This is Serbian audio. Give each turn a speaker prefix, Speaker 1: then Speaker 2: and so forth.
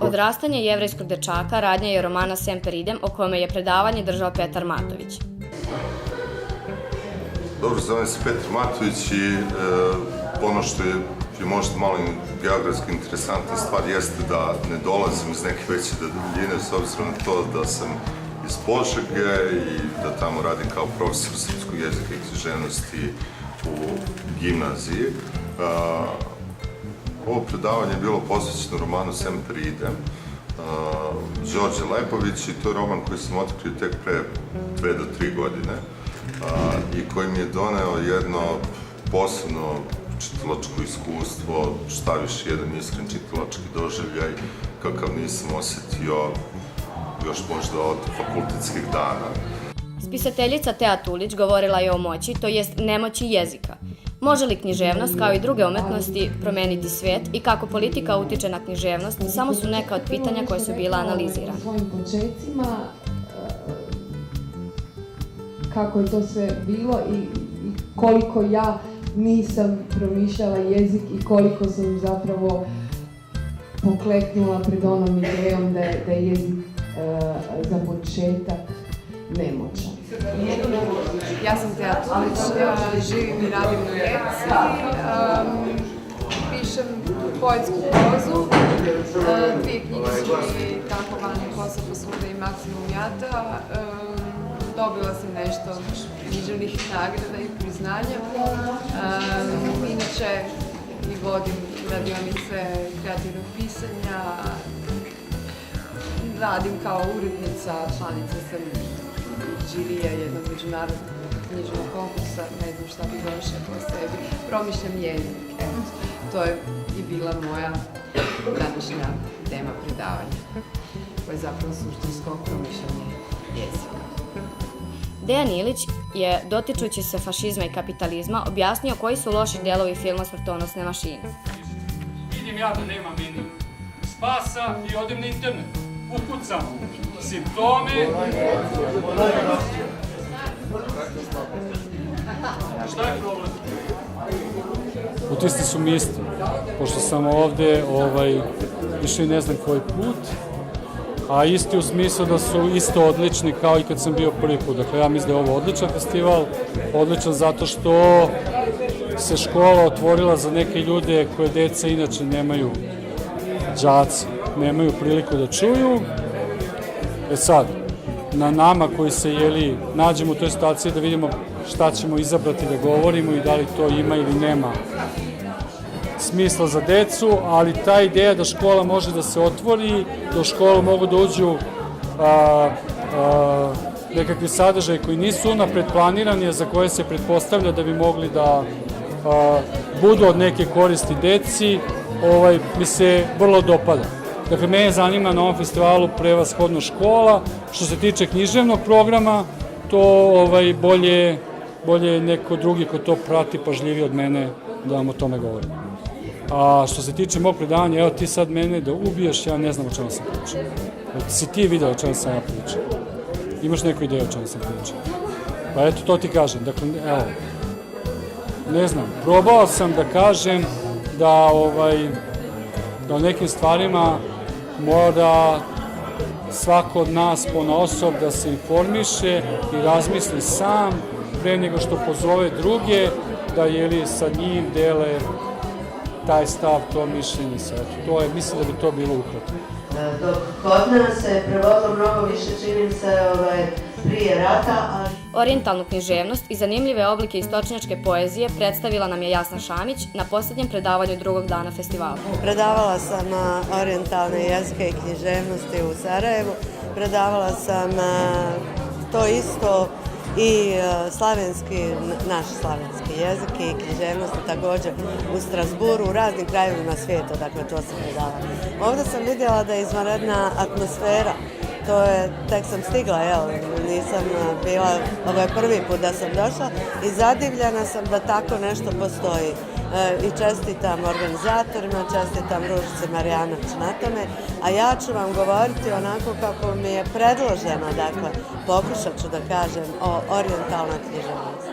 Speaker 1: Odrastanje jevrejskog dečaka radnja je romana Semper Idem, o kome je predavanje držao Petar Matović.
Speaker 2: Dobro, zovem se Petar Matović i ono što je možda malo geografski interesantna stvar jeste da ne dolazim iz neke veće daljine, s obzirom na to da sam iz Požege i da tamo radim kao profesor srpskog jezika i književnosti u gimnaziji. Ovo predavanje je bilo posvećeno romanu Semper Idem, Đorđe Lepović, i to je roman koji sam otkrio tek pre 2 do 3 godine i koji mi je doneo jedno posebno čitalačko iskustvo, šta više jedan iskren čitalački doživljaj kakav nisam osetio još možda od fakultetskih dana.
Speaker 1: Spisateljica Tea Tulić govorila je o moći, to jest nemoći jezika. Može li književnost, kao i druge umetnosti, promeniti svet i kako politika utiče na književnost, samo su neka od pitanja koje su bila analizirane.
Speaker 3: Na svojim početcima, kako je to sve bilo i koliko ja nisam promišljala jezik i koliko sam zapravo pokleknula pred onom idejom da je jezik za početak nemoćan.
Speaker 4: Ja sam Tea Tulić, živim i radim u Rijeci, pišem poetsku prozu, 2 knjige su mi tako vani Kosovo posvuda i Maksimum Jata. Dobila sam nešto književnih nagrada i priznanja. Inače i vodim radionice kreativnog pisanja, radim kao urednica, članica sam žirija jednog međunarodnog književnog konkursa, ne znam šta bih došla po sebi, promišljam jezik. To je i bila moja današnja tema predavanja, koja je zapravo suštinsko promišljanje jezika.
Speaker 1: Dejan Ilić je, dotičući se fašizma i kapitalizma, objasnio koji su loši delovi filma Smrtonosne mašine.
Speaker 5: Vidim ja da nema meni spasa i odem na internet. Ukucam simptome. Šta je problem?
Speaker 6: Putisti su mi isti, pošto sam ovde išli ne znam koji put, a isti u smislu da su isto odlični kao i kad sam bio prvi put. Dakle, ja mislim da je ovo odličan festival, odličan zato što se škola otvorila za neke ljude koje deca inače nemaju, đaci, nemaju priliku da čuju. Sad, na nama koji se nađemo u toj situaciji da vidimo šta ćemo izabrati da govorimo i da li to ima ili nema smisla za decu, ali ta ideja da škola može da se otvori, da u školu mogu da uđu nekakvi sadržaji koji nisu unapred planirani, a za koje se pretpostavlja da bi mogli da budu od neke koristi deci, mi se vrlo dopada. Dakle, mene zanima na ovom festivalu prevashodno škola. Što se tiče književnog programa, to bolje neko drugi ko to prati pažljivije od mene da vam o tome govorim. A što se tiče mog predavanja, evo ti sad mene da ubiješ, ja ne znam o čemu sam pričao. Si ti video o čemu sam ja pričao? Imaš neku ideju o čemu sam pričao? Pa eto, to ti kažem. Dakle, evo, ne znam, probao sam da kažem da o nekim stvarima mora svako od nas ponaosob da se informiše i razmisli sam pre nego što pozove druge da sa njim dele taj stav, to mišljenje. Mislim da bi to bilo ukratko.
Speaker 7: Dok kod nas se prevodilo mnogo više, čini se, prije rata.
Speaker 1: Orijentalnu književnost i zanimljive oblike istočnjačke poezije predstavila nam je Jasna Šamić na posljednjem predavanju drugog dana festivala.
Speaker 7: Predavala sam orijentalne jezike i književnosti u Sarajevu. Predavala sam to isto i naš slavenski jezik i književnosti također u Strasburu, u raznim krajevima svijeta, dakle to sam predavala. Ovdje sam vidjela da je izvanredna atmosfera. Tek sam stigla, nisam bila, ovo je prvi put da sam došla i zadivljena sam da tako nešto postoji. I čestitam organizatorima, čestitam Ružici Marijanović na tome, a ja ću vam govoriti onako kako mi je predloženo, dakle, pokušat ću da kažem o orijentalnoj književnosti.